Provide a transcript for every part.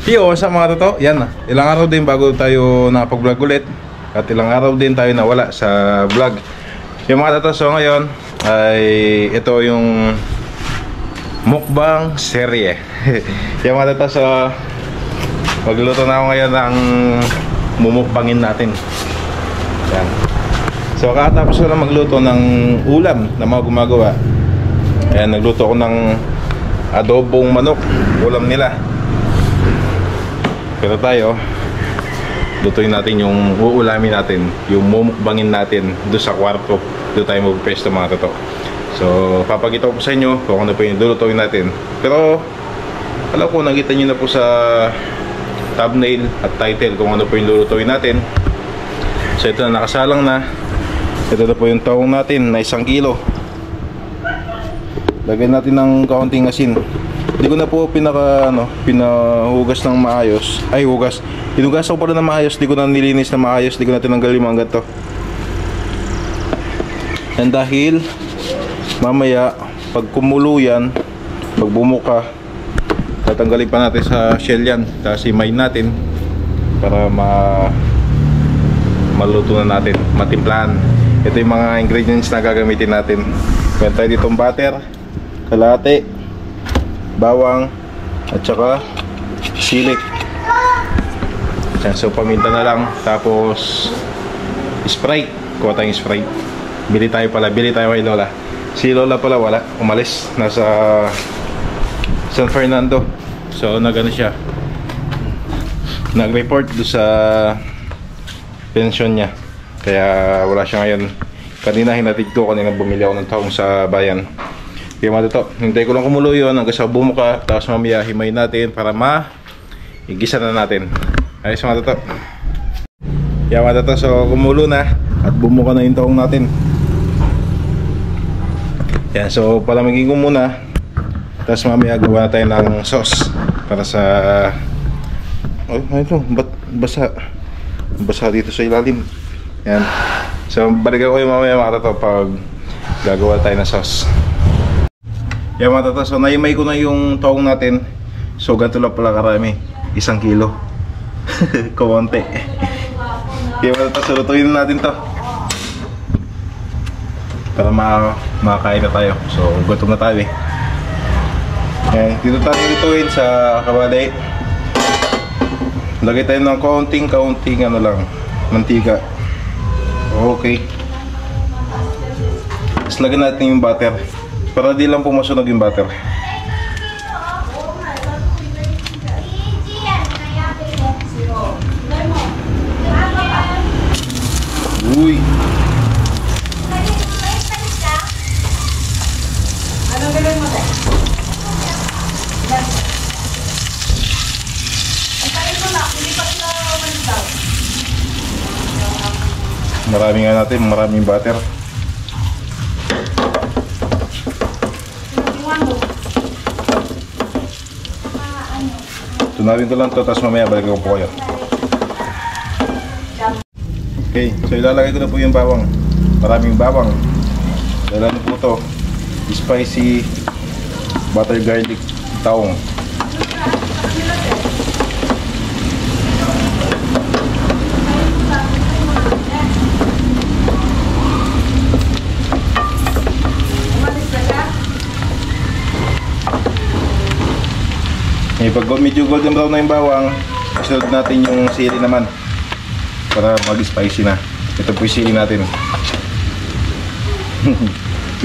Yo, sa mga totoo, yan na. Ilang araw din bago tayo nakapag-vlog ulit. At ilang araw din tayo nawala sa vlog. Yung mga totoo, so ngayon ay ito yung mukbang serye. Yung mga totoo, so magluluto na ako ngayon ng mumukbangin natin. Yan. So katapos ko na magluto ng ulam na mga gumagawa. Ayan, nagluto ko ng adobong manok, ulam nila. Pero tayo, lutuin natin yung uulamin natin, yung mumukbangin natin doon sa kwarto. Doon tayo magpesto mga totoo. So, papakita ko po sa inyo kung ano po yung lulutuin natin. Pero, alam ko, nakita nyo na po sa thumbnail at title kung ano po yung lulutuin natin. So, ito na, nakasalang na. Ito na po yung taong natin na 1 kilo. Lagyan natin ng kaunting asin. Hindi ko na po pinahugas ng maayos. Ay, hugas. Hinugas ko pa rin ng maayos. Hindi ko na nilinis na maayos. Hindi ko na tinanggal yung mga ganito. And dahil mamaya, pag kumulo yan, pag bumuka, tatanggalin pa natin sa shell yan. Tapos i-mine natin para maluto na natin, matimplahan. Ito yung mga ingredients na gagamitin natin. Meron tayo ditong butter, kalahati, bawang, at saka sili. So paminta na lang. Tapos Sprite. Kuha tayong Sprite. Bili tayo kay Lola. Si Lola pala wala, umalis, nasa San Fernando. So nagano siya, nag-report do sa pension niya. Kaya wala siya ngayon. Kanina hinatid ko, kanina bumili ako ng taong sa bayan. Kaya mga totoo, hintay ko lang kumulo yun hanggang sa bumuka. Tapos mamaya himay natin para igisa na natin. Ayos mga totoo. Kaya mga totoo, so kumulo na at bumuka na yung taong natin. Yan, so palamigin ko muna. Tapos mamaya gawa na tayo ng sauce para sa... Ay, ito, basa dito sa ilalim. Yan. So balikan ko yung mamaya mga totoo pag gagawa tayo ng sauce. Yan mga tata, so naimay ko na yung taong natin. So ganito lang pala karami, 1 kilo. Kumonte. Kaya mga tata, so lutuin natin to para makakain na tayo. So gutom na tayo eh. Yan, dito tayo lutuin sa kabalay. Lagay tayo ng kaunting ano lang, mantika. Okay. Tapos lagyan natin yung butter para di lang pumasunog yung butter. Uy. Ano gawin mo tayo? Maraming butter. Tunawin ko lang to, tapos mamaya balik ko po kayo. Okay, so ilalagay ko na po yung bawang. Maraming bawang. Ilalagay po to spicy butter garlic taong. Pag medyo golden brown na yung bawang, isunod natin yung sili naman para mag-spicy na. Ito po yung sili natin.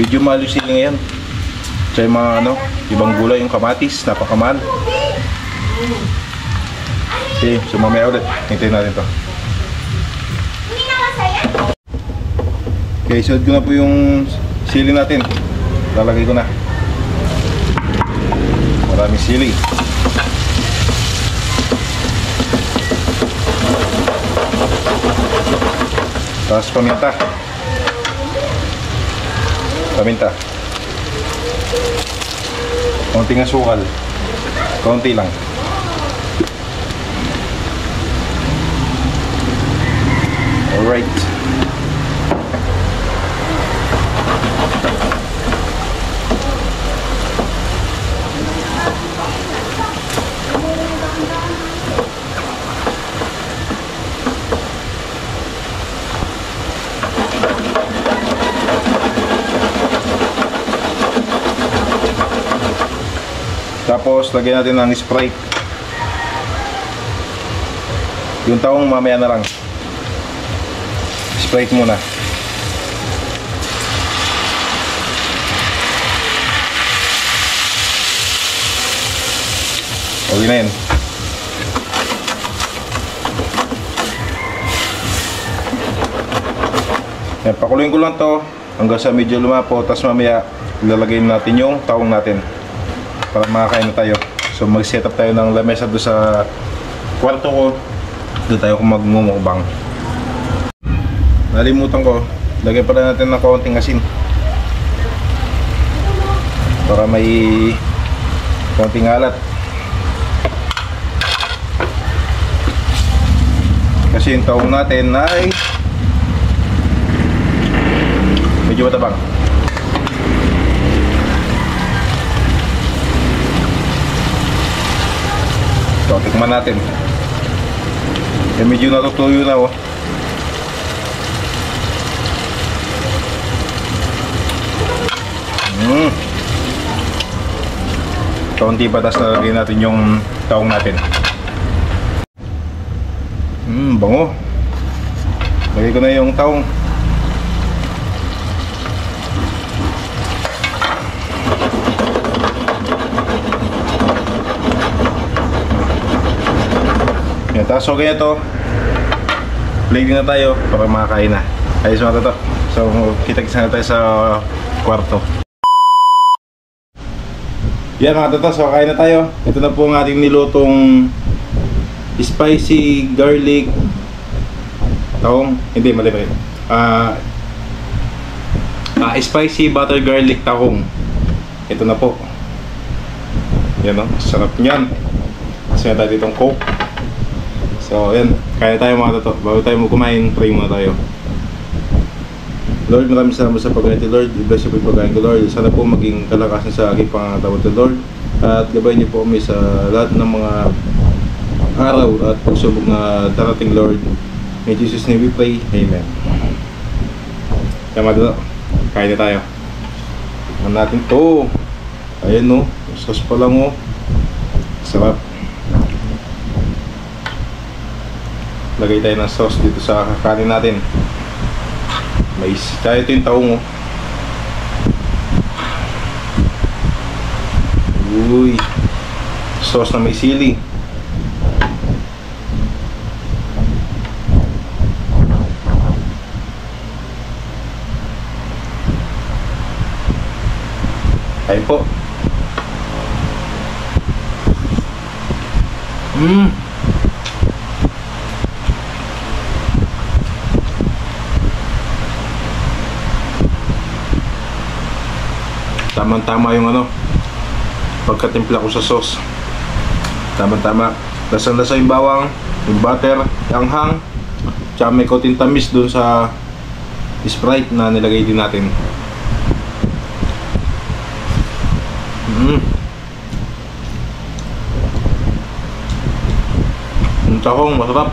Medyo mahal yung sili ngayon. Tsaka yung mga ibang gulay, yung kamatis, napakamahal. Okay, so mamaya ulit, hintayin natin to. Okay, isunod ko na po yung sili natin. Lalagay ko na. Maraming sili. Tapos paminta. Konting asukal. Konti lang. Alright. Tapos lagyan natin ng Sprite. Yung tahong mamaya na lang. Sprite muna. Okay na yan. Yan, pakuluin ko lang to hanggang sa medyo lumapo. Tapos mamaya ilalagay natin yung tahong natin para makakain na tayo. So mag-set up tayo ng lamesa doon sa kwarto ko. Doon tayo kung magmumukbang. Nalimutan ko, lagyan pala natin ng kaunting asin para may kaunting alat. Kasi yung tahong natin ay medyo matabang. So, tikman natin. Eh, medyo natutuyo na, oh. Kaunti pa, tas nalagay natin yung tahong natin. Bango. Lagay ko na yung tahong. Yan, tapos okay na to. Plating na tayo para makakain na. Ayos mga to. So, kita-kits na tayo sa kwarto. Yan mga tatas, so kain na tayo. Ito na po ang ating nilutong spicy garlic tahong, hindi mali spicy butter garlic tahong. Ito na po. Yan o, sarap nyan. Kasi tayo ditong coke. So yan, kain na tayo mga tato. Bago tayo kumain, pray muna tayo. Lord, maraming salamat sa pagganiti Lord. I-bless you po yung pagkain ko Lord. Sana po maging kalakasan sa aking pangatawad Lord. At gabayin niyo po kami sa lahat ng mga araw at pagsubok na darating Lord. In Jesus' name we pray. Amen. Kaya mga tato, kain na tayo. Ano natin to? Ayan no, sauce pa lang oh. Sarap. Lagay tayo ng sauce dito sa kakanin natin. Mais. Kaya ito yung tahong oh. Uy. Sauce na may sili. Kain po. Tamang-tama yung ano, pagkatimpla ko sa sauce. Tamang-tama. Lasang-lasa yung bawang, yung butter, yung hang, tsaka may kauting tamis dun sa Sprite na nilagay din natin. Yung tahong masarap.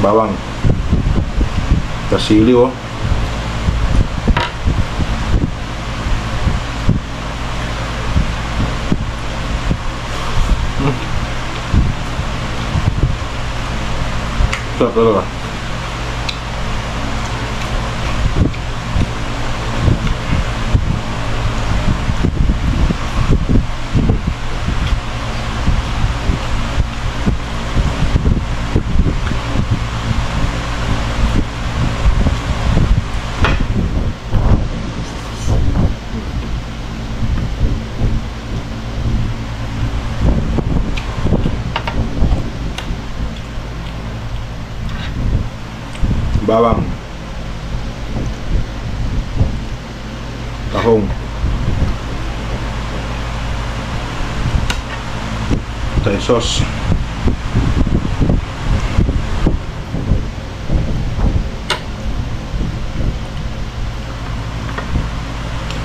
Bawang, kasili oh. Sarap talaga. Bawang, tahong, soy sauce,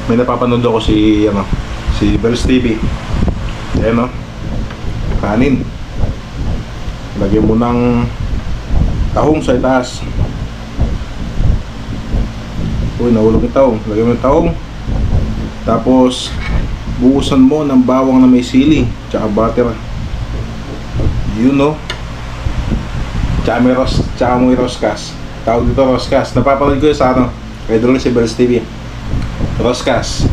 may napapanood ako si Si Bells TV. Ayan, no? Kanin. Lagyan mo ng tahong sa itaas. Uy, nahulog yung tahong. Lagyan mo yung tahong. Tapos buhusan mo ng bawang na may sili tsaka butter. Yun, no? Tsaka may roskas. Tawag dito roskas. Napapanood ko yun sa ano, idol si Bells TV. Roskas.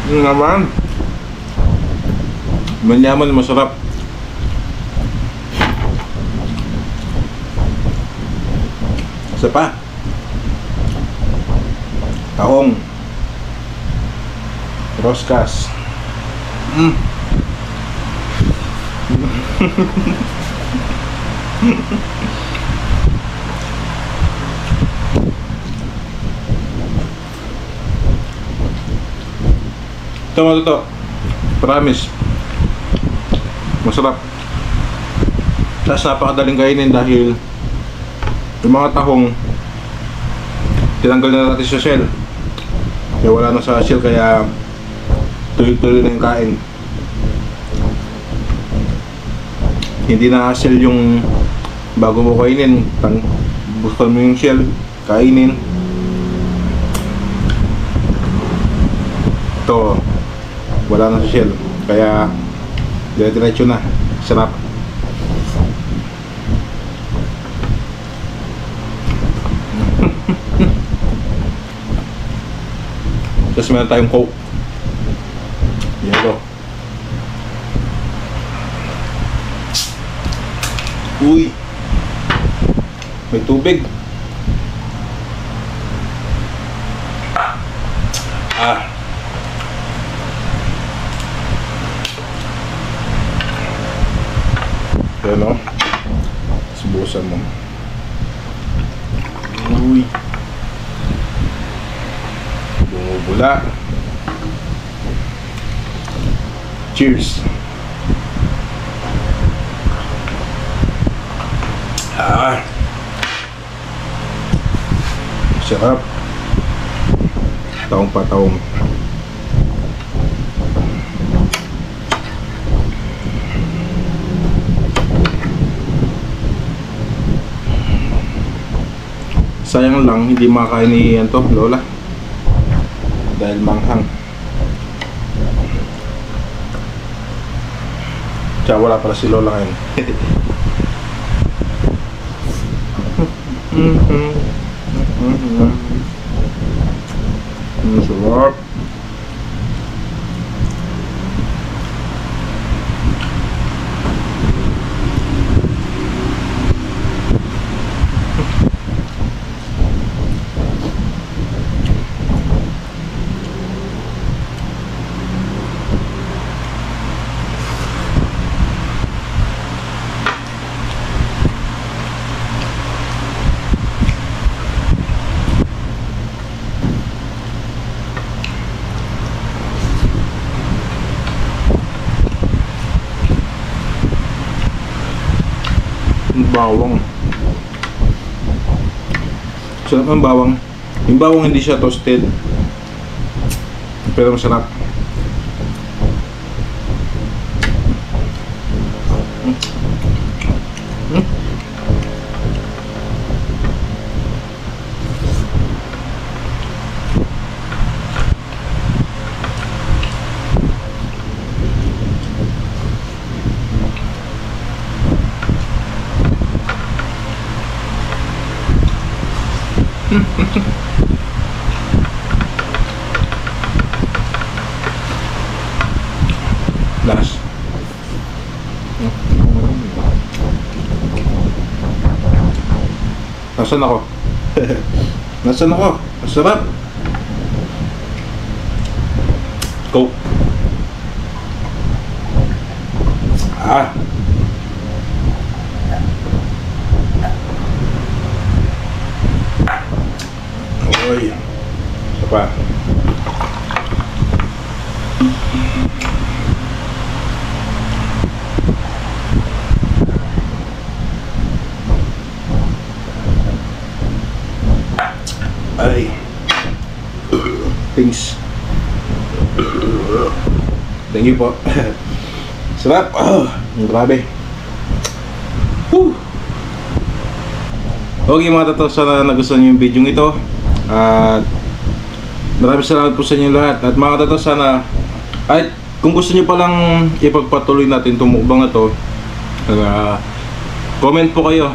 Yun naman. Manyaman, masarap. Isa pa. Tahong. Roskas. Ito. Promise. Masarap. Tapos napakadaling kainin dahil yung mga tahong tinanggal na natin sa shell. Kaya wala na sa shell, kaya tuloy-tuloy na yung kain. Hindi na shell yung bago mo kainin. Buksan mo yung shell, kainin. Ito, wala na sa shell, kaya dire-diretso na. Sarap. Tapos meron tayong Coke. Yelo. Uy, may tubig. Yan, no? Subusan mo. Uy, bumubula. Cheers. Sarap. Taong patawong. Sayang lang hindi makakain ni Anto, Lola, dahil manghang. Tsaka wala pala si Lola ngayon. Sarap. Bawang. Sarap ng bawang. Yung bawang hindi siya toasted, pero masarap. Last. Nasaan ako? Nasaan ako? Masarap. Coke. Oy. Isa pa. Ay. Thanks. Thank you po. Sarap. Grabe. Woo. Okay mga tato, sana nagustuhan niyo yung video ito. At maraming salamat po sa inyo lahat. At mga tato, sana at kung gusto niyo palang ipagpatuloy natin itong mukbang na to, comment po kayo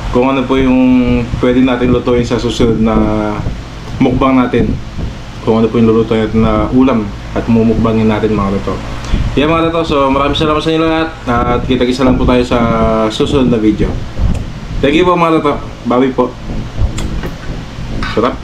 kung ano po yung pwede natin lutuin sa susunod na mukbang natin. Kung ano po yung lulutuin natin na ulam at mumukbangin natin mga tato. Yan mga tato, so maraming salamat sa inyo lahat. At kita-kisa lang po tayo sa susunod na video. Thank you po mga tato. Bawi po. Sarap.